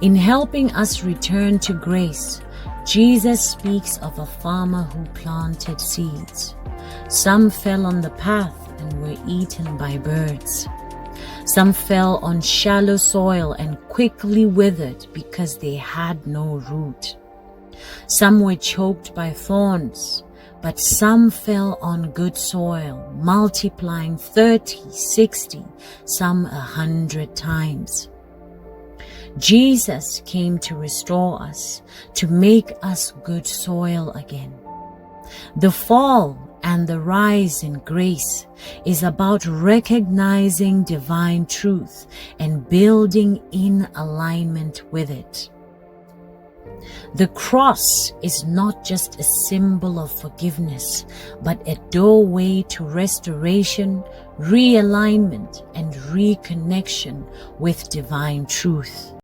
In helping us return to grace, Jesus speaks of a farmer who planted seeds. Some fell on the path and were eaten by birds. Some fell on shallow soil and quickly withered because they had no root. Some were choked by thorns, but some fell on good soil, multiplying 30, 60, some 100 times. Jesus came to restore us, to make us good soil again. The fall and the rise in grace is about recognizing divine truth and building in alignment with it. The cross is not just a symbol of forgiveness, but a doorway to restoration, realignment, and reconnection with divine truth.